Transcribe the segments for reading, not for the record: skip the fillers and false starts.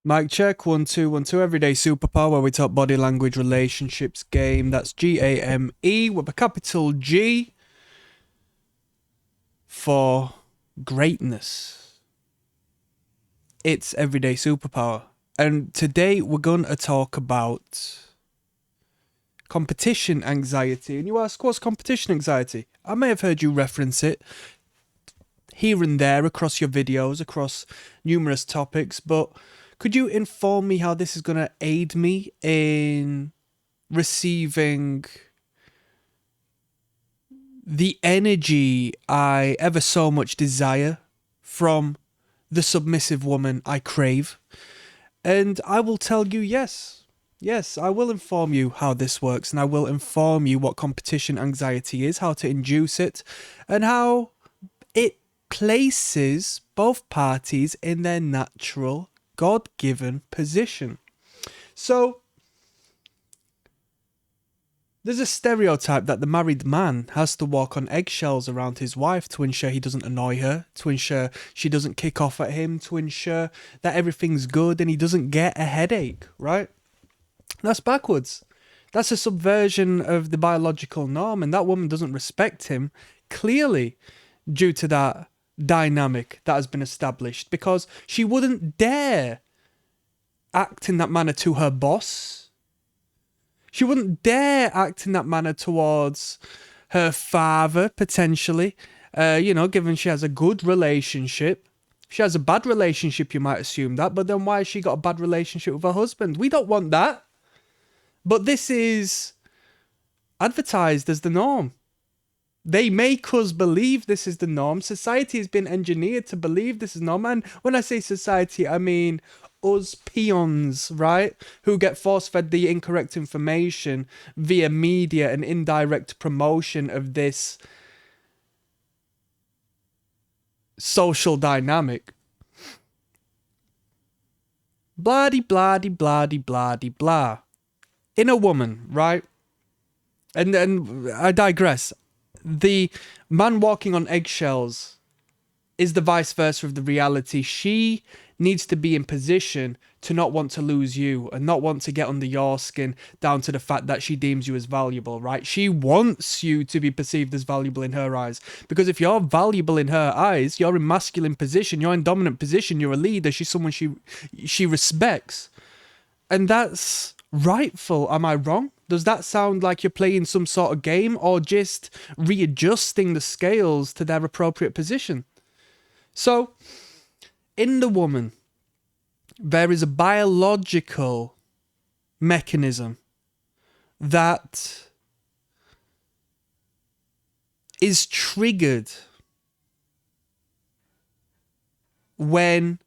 Mic check, 1 2 1 2. Everyday superpower where we talk body language, relationships, game. That's GAME with a capital G for greatness. It's everyday superpower. And today we're going to talk about competition anxiety. And you ask, what's competition anxiety? I may have heard you reference it here and there across your videos, across numerous topics, but could you inform me how this is going to aid me in receiving the energy I ever so much desire from the submissive woman I crave? And I will tell you yes. Yes, I will inform you how this works, and I will inform you what competition anxiety is, how to induce it, and how it places both parties in their natural, God-given position. So, there's a stereotype that the married man has to walk on eggshells around his wife to ensure he doesn't annoy her, to ensure she doesn't kick off at him, to ensure that everything's good and he doesn't get a headache, right? That's backwards. That's a subversion of the biological norm, and that woman doesn't respect him, clearly due to that dynamic that has been established, because she wouldn't dare act in that manner to her boss. She wouldn't dare act in that manner towards her father, potentially, given she has a good relationship. She has a bad relationship, you might assume that, but then why has she got a bad relationship with her husband? We don't want that. But this is advertised as the norm. They make us believe this is the norm. Society has been engineered to believe this is norm. And when I say society, I mean us peons, right? Who get force-fed the incorrect information via media and indirect promotion of this social dynamic. Blah-de-blah-de-blah-de-blah-de-blah. In a woman, right? And I digress. The man walking on eggshells is the vice versa of the reality. She needs to be in position to not want to lose you and not want to get under your skin down to the fact that she deems you as valuable, right? She wants you to be perceived as valuable in her eyes. Because if you're valuable in her eyes, you're in masculine position, you're in dominant position, you're a leader, she's someone she respects. And that's rightful. Am I wrong? Does that sound like you're playing some sort of game or just readjusting the scales to their appropriate position? So, in the woman, there is a biological mechanism that is triggered when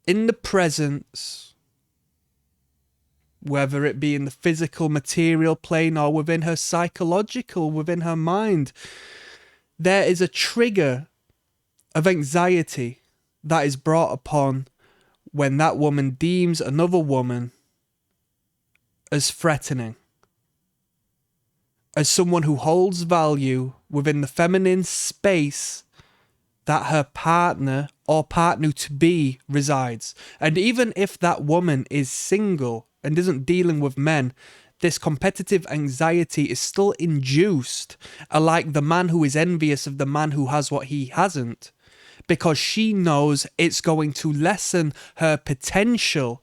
in the presence, whether it be in the physical, material plane or within her psychological, within her mind, there is a trigger of anxiety that is brought upon when that woman deems another woman as threatening, as someone who holds value within the feminine space that her partner or partner-to-be resides. And even if that woman is single and isn't dealing with men, this competitive anxiety is still induced, like the man who is envious of the man who has what he hasn't, because she knows it's going to lessen her potential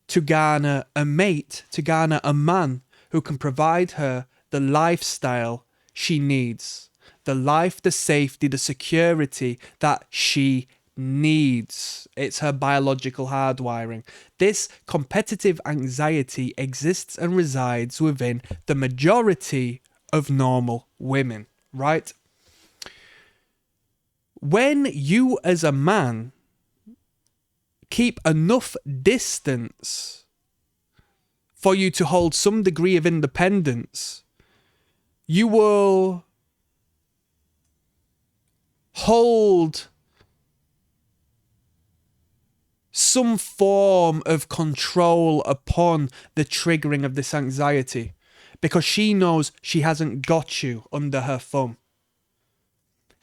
to garner a mate, to garner a man who can provide her the lifestyle she needs. The life, the safety, the security that she needs. It's her biological hardwiring. This competitive anxiety exists and resides within the majority of normal women, right? When you as a man keep enough distance for you to hold some degree of independence, you will hold some form of control upon the triggering of this anxiety, because she knows she hasn't got you under her thumb.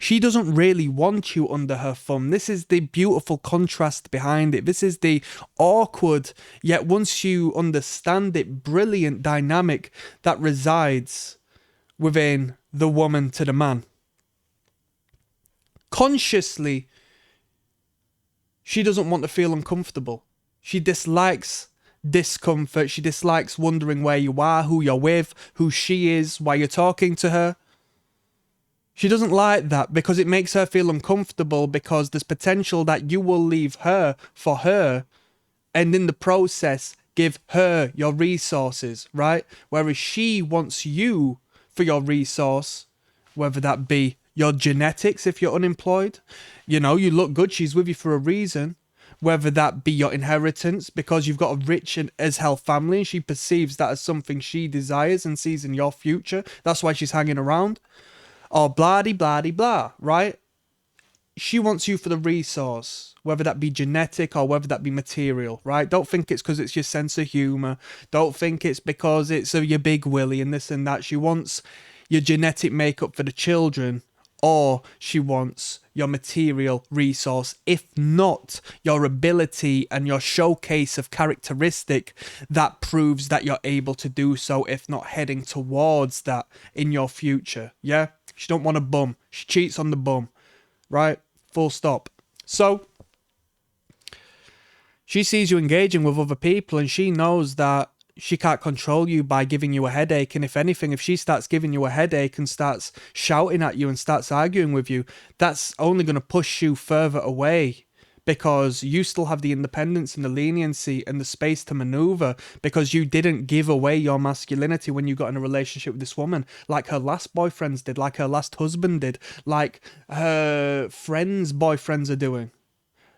She doesn't really want you under her thumb. This is the beautiful contrast behind it. This is the awkward, yet once you understand it, brilliant dynamic that resides within the woman to the man. Consciously, she doesn't want to feel uncomfortable. She dislikes discomfort. She dislikes wondering where you are, who you're with, who she is, why you're talking to her. She doesn't like that because it makes her feel uncomfortable, because there's potential that you will leave her for her and in the process give her your resources, right? Whereas she wants you for your resource, whether that be your genetics if you're unemployed. You know, you look good, she's with you for a reason. Whether that be your inheritance because you've got a rich and as hell family and she perceives that as something she desires and sees in your future. That's why she's hanging around. Or blah-de-blah-de-blah, right? She wants you for the resource, whether that be genetic or whether that be material, right? Don't think it's because it's your sense of humour. Don't think it's because it's your big willy and this and that. She wants your genetic makeup for the children, or she wants your material resource, if not your ability and your showcase of characteristic that proves that you're able to do so, if not heading towards that in your future, yeah? She don't want a bum. She cheats on the bum, right? Full stop. So, she sees you engaging with other people and she knows that she can't control you by giving you a headache. And if anything, if she starts giving you a headache and starts shouting at you and starts arguing with you, that's only going to push you further away, because you still have the independence and the leniency and the space to maneuver, because you didn't give away your masculinity when you got in a relationship with this woman, like her last boyfriends did, like her last husband did, like her friends' boyfriends are doing.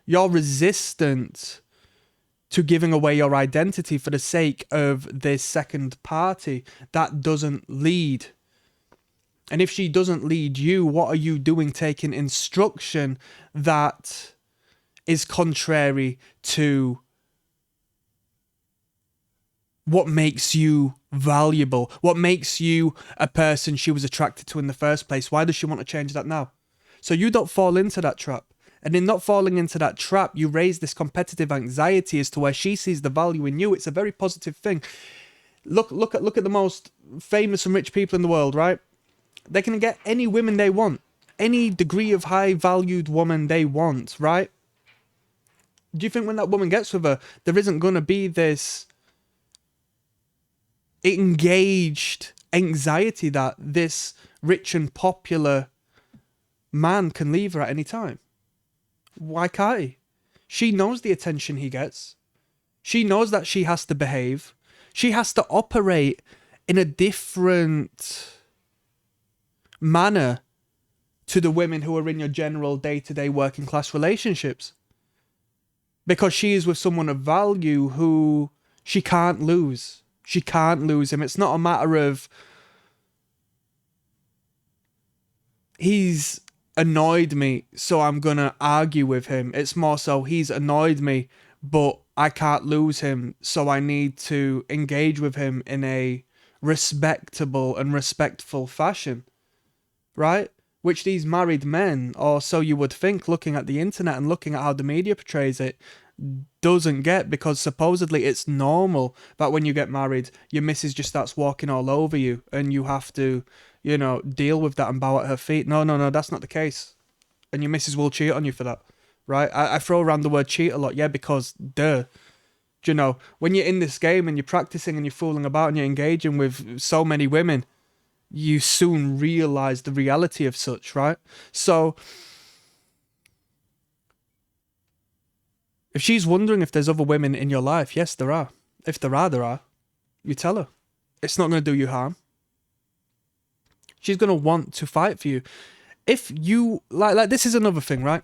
You're resistant to giving away your identity for the sake of this second party that doesn't lead. And if she doesn't lead you, what are you doing taking instruction that is contrary to what makes you valuable, what makes you a person she was attracted to in the first place? Why does she want to change that now? So you don't fall into that trap. And in not falling into that trap, you raise this competitive anxiety as to where she sees the value in you. It's a very positive thing. Look at the most famous and rich people in the world, right? They can get any women they want, any degree of high valued woman they want, right? Do you think when that woman gets with her, there isn't going to be this engaged anxiety that this rich and popular man can leave her at any time? Why can't he? She knows the attention he gets. She knows that she has to behave. She has to operate in a different manner to the women who are in your general day-to-day working class relationships, because she is with someone of value who she can't lose. She can't lose him. It's not a matter of he's annoyed me, so I'm gonna argue with him. It's more so he's annoyed me, but I can't lose him, so I need to engage with him in a respectable and respectful fashion, right? Which these married men, or so you would think, looking at the internet and looking at how the media portrays it, doesn't get, because supposedly it's normal that when you get married, your missus just starts walking all over you and you have to, you know, deal with that and bow at her feet. No, that's not the case. And your missus will cheat on you for that, right? I throw around the word cheat a lot, yeah, because duh. Do you know, when you're in this game and you're practicing and you're fooling about and you're engaging with so many women, you soon realize the reality of such, right? So if she's wondering if there's other women in your life, yes, there are. If there are. You tell her. It's not going to do you harm. She's going to want to fight for you. If you, like this is another thing, right?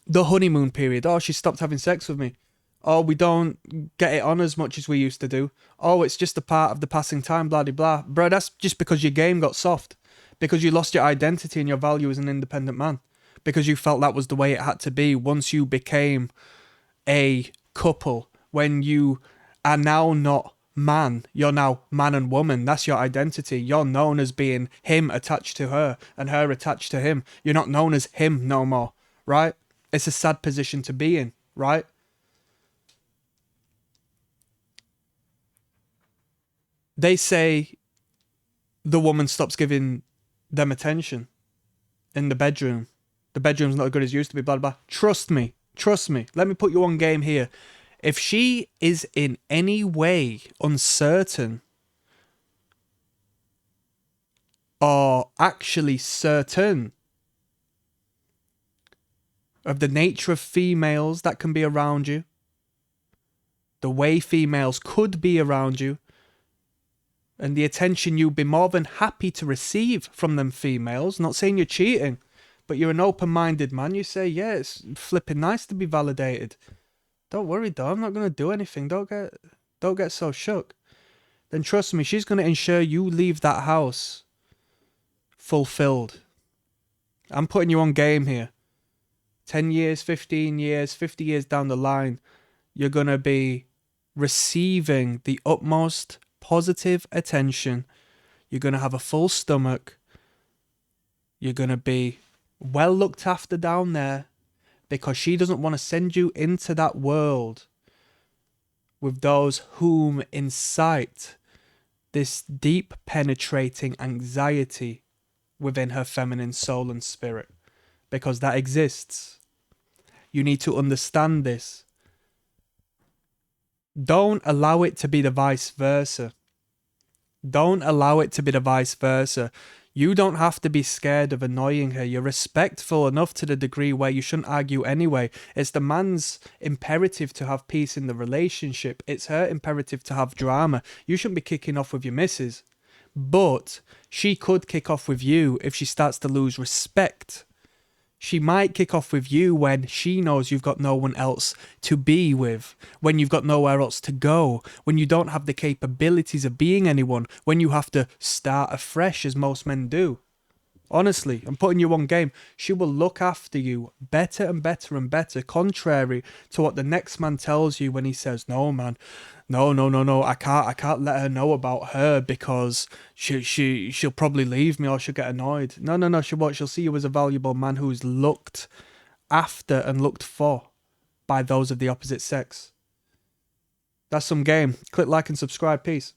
The honeymoon period. Oh, she stopped having sex with me. Oh, we don't get it on as much as we used to do. Oh, it's just a part of the passing time, blah, blah, blah. Bro, that's just because your game got soft. Because you lost your identity and your value as an independent man. Because you felt that was the way it had to be once you became a couple. When you are now not man. You're now man and woman. That's your identity. You're known as being him attached to her and her attached to him. You're not known as him no more, right? It's a sad position to be in, right? They say the woman stops giving them attention in the bedroom. The bedroom's not as good as it used to be, blah, blah. Trust me. Trust me. Let me put you on game here. If she is in any way uncertain or actually certain of the nature of females that can be around you, the way females could be around you, and the attention you'd be more than happy to receive from them females, not saying you're cheating, but you're an open-minded man, you say, yeah, it's flipping nice to be validated. Don't worry, though, I'm not going to do anything. Don't get so shook. Then trust me, she's going to ensure you leave that house fulfilled. I'm putting you on game here. 10 years, 15 years, 50 years down the line, you're going to be receiving the utmost positive attention. You're going to have a full stomach. You're going to be well looked after down there because she doesn't want to send you into that world with those whom incite this deep penetrating anxiety within her feminine soul and spirit, because that exists. You need to understand this. Don't allow it to be the vice versa. Don't allow it to be the vice versa. You don't have to be scared of annoying her. You're respectful enough to the degree where you shouldn't argue anyway. It's the man's imperative to have peace in the relationship. It's her imperative to have drama. You shouldn't be kicking off with your missus. But she could kick off with you if she starts to lose respect. She might kick off with you when she knows you've got no one else to be with, when you've got nowhere else to go, when you don't have the capabilities of being anyone, when you have to start afresh as most men do. Honestly, I'm putting you on game. She will look after you better and better and better, contrary to what the next man tells you when he says, no, man, no, I can't let her know about her because she'll probably leave me or she'll get annoyed. No, she'll see you as a valuable man who's looked after and looked for by those of the opposite sex. That's some game. Click like and subscribe. Peace.